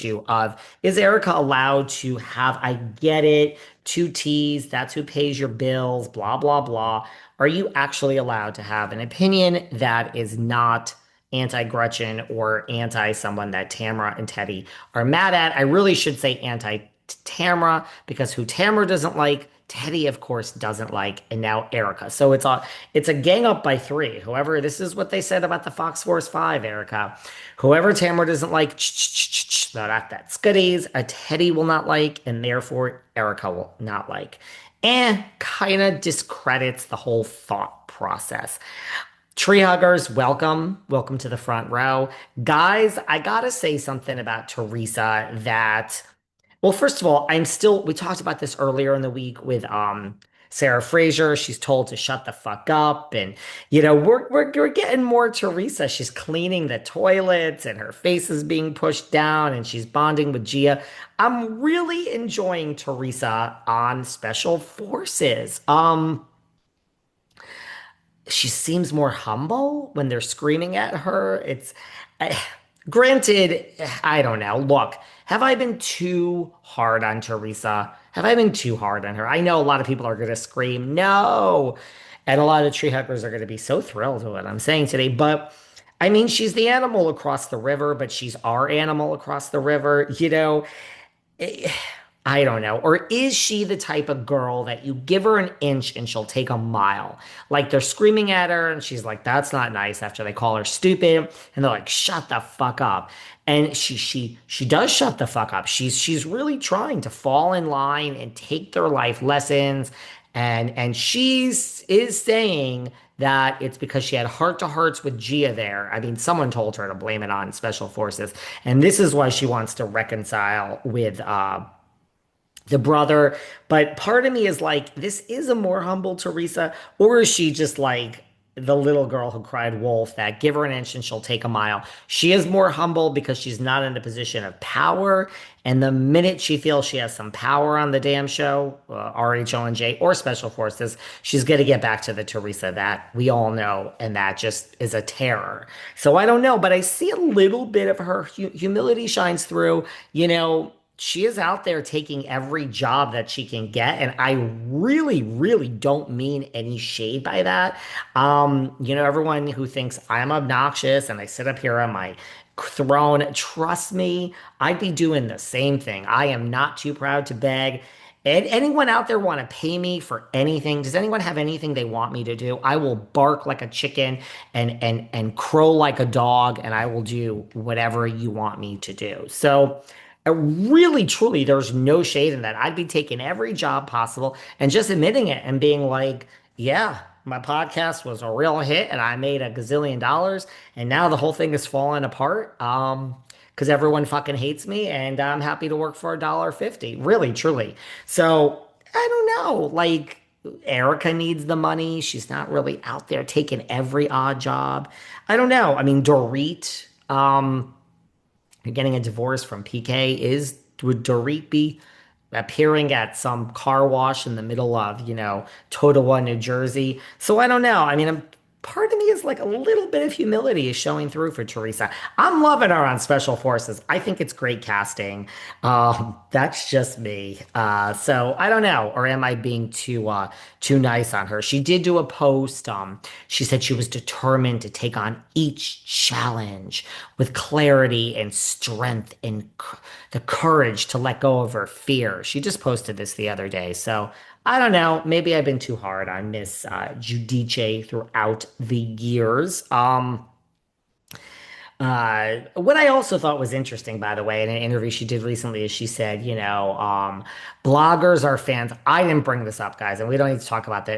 issue of, is Erika allowed to have, I get it, two T's, that's who pays your bills, blah, blah, blah. Are you actually allowed to have an opinion that is not anti-Gretchen or anti someone that Tamra and Teddy are mad at? I really should say anti-Tamra because who Tamra doesn't like, Teddy, of course, doesn't like, and now Erika. So it's a gang up by three. Whoever, this is what they said about the Fox Force 5, Erika. Whoever Tamra doesn't like, that's goodies. A Teddy will not like, and therefore Erika will not like. And kind of discredits the whole thought process. Tree huggers, welcome. Welcome to the front row. Guys, I gotta say something about Teresa that, well, first of all, we talked about this earlier in the week with Sarah Fraser. She's told to shut the fuck up. And, we're getting more Teresa. She's cleaning the toilets and her face is being pushed down and she's bonding with Gia. I'm really enjoying Teresa on Special Forces. She seems more humble when they're screaming at her. I, granted, I don't know. Look, have I been too hard on Teresa? Have I been too hard on her? I know a lot of people are going to scream no, and a lot of tree huggers are going to be so thrilled with what I'm saying today. But I mean, she's the animal across the river, but she's our animal across the river. I don't know. Or is she the type of girl that you give her an inch and she'll take a mile? Like they're screaming at her and she's like, that's not nice after they call her stupid. And they're like, shut the fuck up. And she does shut the fuck up. She's really trying to fall in line and take their life lessons. And is saying that it's because she had heart to hearts with Gia there. I mean, someone told her to blame it on special forces. And this is why she wants to reconcile with the brother. But part of me is like, this is a more humble Teresa, or is she just like the little girl who cried wolf that give her an inch and she'll take a mile? She is more humble because she's not in a position of power. And the minute she feels she has some power on the damn show, RHOM or Special Forces, she's going to get back to the Teresa that we all know. And that just is a terror. So I don't know, but I see a little bit of her humility shines through, she is out there taking every job that she can get. And I really, really don't mean any shade by that. Everyone who thinks I'm obnoxious and I sit up here on my throne, trust me, I'd be doing the same thing. I am not too proud to beg. And anyone out there want to pay me for anything? Does anyone have anything they want me to do? I will bark like a chicken and crow like a dog, and I will do whatever you want me to do. So really, truly, there's no shade in that. I'd be taking every job possible and just admitting it and being like, yeah, my podcast was a real hit and I made a gazillion dollars and now the whole thing is falling apart. Because everyone fucking hates me and I'm happy to work for $1.50. Really, truly. So I don't know. Like Erika needs the money. She's not really out there taking every odd job. I don't know. I mean, Dorit, getting a divorce from PK, would Dorit be appearing at some car wash in the middle of, Totowa, New Jersey? So I don't know. I mean, part of me is like a little bit of humility is showing through for Teresa. I'm loving her on Special Forces. I think it's great casting. That's just me. So I don't know, or am I being too nice on her? She did do a post. She said she was determined to take on each challenge with clarity and strength and the courage to let go of her fear. She just posted this the other day. So I don't know. Maybe I've been too hard on Miss Giudice throughout the years. What I also thought was interesting, by the way, in an interview she did recently, is she said, bloggers are fans. I didn't bring this up, guys, and we don't need to talk about the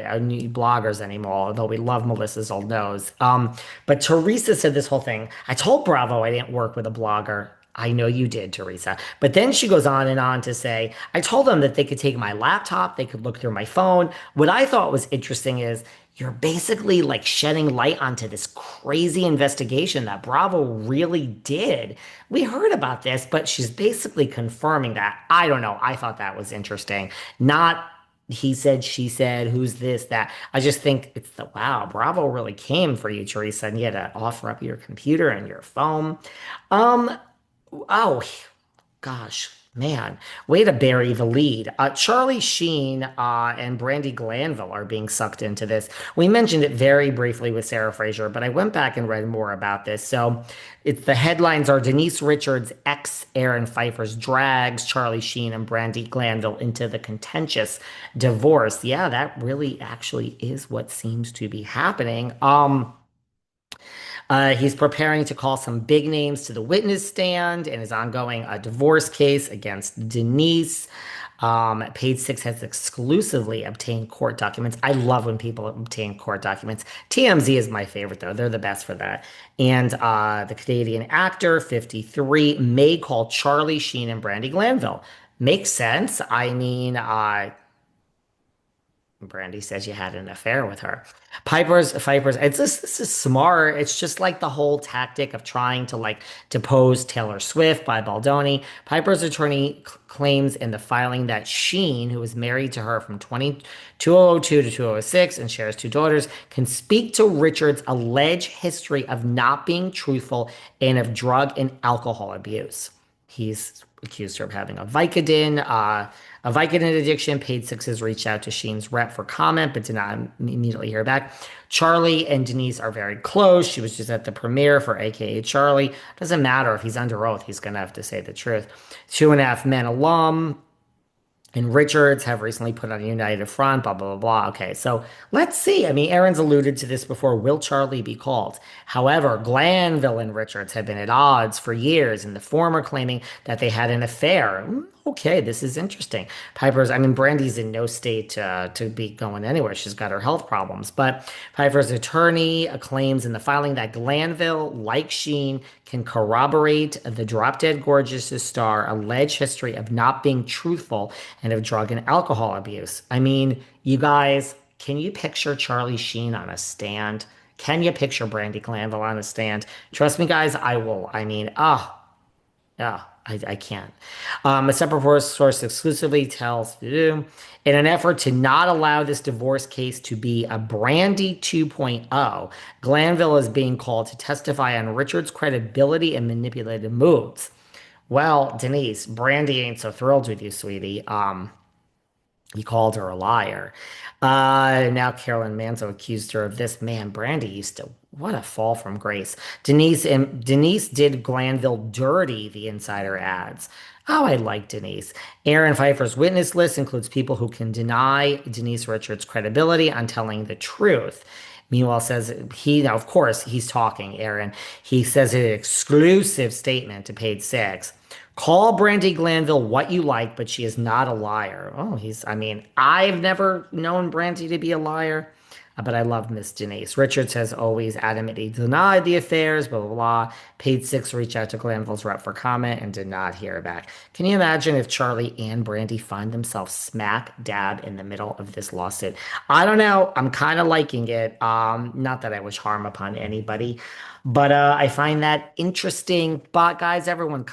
bloggers anymore, although we love Melissa's old nose. But Teresa said this whole thing. I told Bravo I didn't work with a blogger. I know you did, Teresa. But then she goes on and on to say, I told them that they could take my laptop, they could look through my phone. What I thought was interesting is you're basically like shedding light onto this crazy investigation that Bravo really did. We heard about this, but she's basically confirming that. I don't know. I thought that was interesting. Not he said, she said, who's this, that. I just think it's wow, Bravo really came for you, Teresa, and you had to offer up your computer and your phone. Um, Oh, Gosh, man, way to bury the lead. Charlie Sheen and Brandi Glanville are being sucked into this. We mentioned it very briefly with Sarah Fraser, but I went back and read more about this. So it's the headlines are Denise Richards, ex Aaron Phypers, drags Charlie Sheen and Brandi Glanville into the contentious divorce. Yeah, that really actually is what seems to be happening. He's preparing to call some big names to the witness stand in his ongoing divorce case against Denise. Page Six has exclusively obtained court documents. I love when people obtain court documents. TMZ is my favorite, though. They're the best for that. And the Canadian actor, 53, may call Charlie Sheen and Brandi Glanville. Makes sense. I mean, Brandi says you had an affair with her. Pipers, it's just this is smart. It's just like the whole tactic of trying to like depose Taylor Swift by Baldoni. Piper's attorney claims in the filing that Sheen, who was married to her from 2002 to 2006 and shares two daughters, can speak to Richards' alleged history of not being truthful and of drug and alcohol abuse. He's accused her of having a Vicodin addiction. Page Six has reached out to Sheen's rep for comment, but did not immediately hear back. Charlie and Denise are very close. She was just at the premiere for AKA Charlie. Doesn't matter if he's under oath, he's going to have to say the truth. 2.5 Men alum and Richards have recently put on a united front, blah, blah, blah, blah. Okay, so let's see. I mean, Aaron's alluded to this before. Will Charlie be called? However, Glanville and Richards have been at odds for years, and the former claiming that they had an affair. Okay, this is interesting. I mean, Brandi's in no state to be going anywhere. She's got her health problems. But Piper's attorney claims in the filing that Glanville, like Sheen, can corroborate the Drop Dead Gorgeous' star alleged history of not being truthful and of drug and alcohol abuse. I mean, you guys, can you picture Charlie Sheen on a stand? Can you picture Brandi Glanville on a stand? Trust me, guys, I will. I mean, yeah, I can't. A separate source exclusively tells in an effort to not allow this divorce case to be a Brandi 2.0, Glanville is being called to testify on Richard's credibility and manipulative moods. Well, Denise, Brandi ain't so thrilled with you, sweetie. He called her a liar. Now Carolyn Manzo accused her of this. Man, Brandi used to. What a fall from grace. Denise did Glanville dirty, the insider adds. Oh, I like Denise. Aaron Pfeiffer's witness list includes people who can deny Denise Richards' credibility on telling the truth. Meanwhile, says now, of course, he's talking, Aaron. He says an exclusive statement to Page Six. Call Brandi Glanville what you like, but she is not a liar. Oh, I mean, I've never known Brandi to be a liar, but I love Miss Denise. Richards has always adamantly denied the affairs, blah, blah, blah. Page Six reached out to Glanville's rep for comment and did not hear back. Can you imagine if Charlie and Brandi find themselves smack dab in the middle of this lawsuit? I don't know. I'm kind of liking it. Not that I wish harm upon anybody, but I find that interesting. But guys, everyone